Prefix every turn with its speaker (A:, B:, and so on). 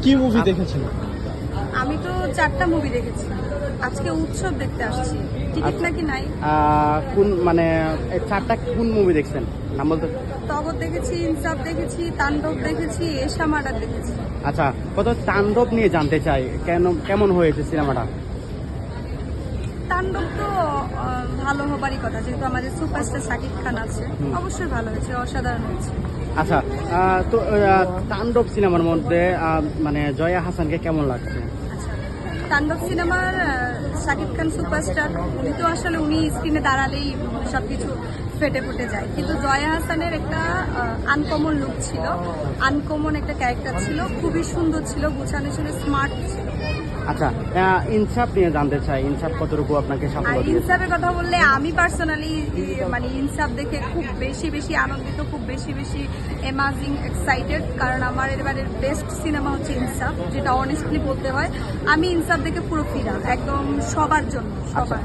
A: কি মুভি দেখেছেন?
B: আমি তো 4টা মুভি দেখেছি। আজকে উৎসব দেখতে আসছি। টিকিট নাকি নাই?
C: কোন মানে এই 4টা কোন মুভি দেখছেন নাম বলতে?
B: তগর দেখেছি, ইনসাফ দেখেছি, তাণ্ডব দেখেছি, এশা মার্ডার দেখেছি।
C: আচ্ছা, কত তাণ্ডব নিয়ে জানতে চাই, কেমন হয়েছে সিনেমাটা?
B: তাণ্ডব তো ভালো হবারই কথা, যেহেতু আমাদের সুপারস্টার শাকিব খান আছে। অবশ্যই ভালো হয়েছে, অসাধারণ হয়েছে।
C: আচ্ছা, তো তাণ্ডব সিনেমার মধ্যে মানে জয়া হাসানকে কেমন লাগছে?
B: আচ্ছা, তাণ্ডব সিনেমার শাকিব খান সুপারস্টার, উনি তো আসলে উনি স্ক্রিনে দাঁড়ালেই সবকিছু ফেটে ফুটে যায়। কিন্তু জয়া হাসানের একটা আনকমন লুক ছিল, আনকমন একটা ক্যারেক্টার ছিল, খুবই সুন্দর ছিল, গুছানো ছিল, স্মার্ট ছিল।
C: আচ্ছা, ইনসাফ নিয়ে জানতে চাই, ইনসাফ কতটুকু আপনাকে
B: আর
C: সাফল্য দিয়েছে?
B: ইনসাফের কথা বললে আমি পার্সোনালি মানে ইনসাফ দেখে খুব বেশি আনন্দিত, খুব বেশি অ্যামাজিং এক্সাইটেড, কারণ আমার এবারের বেস্ট সিনেমা হচ্ছে ইনসাফ, যেটা অনেস্টলি বলতে হয়। আমি ইনসাফ দেখে পুরো ফিরা একদম সবার জন্য,
C: আচ্ছা,
B: সবার।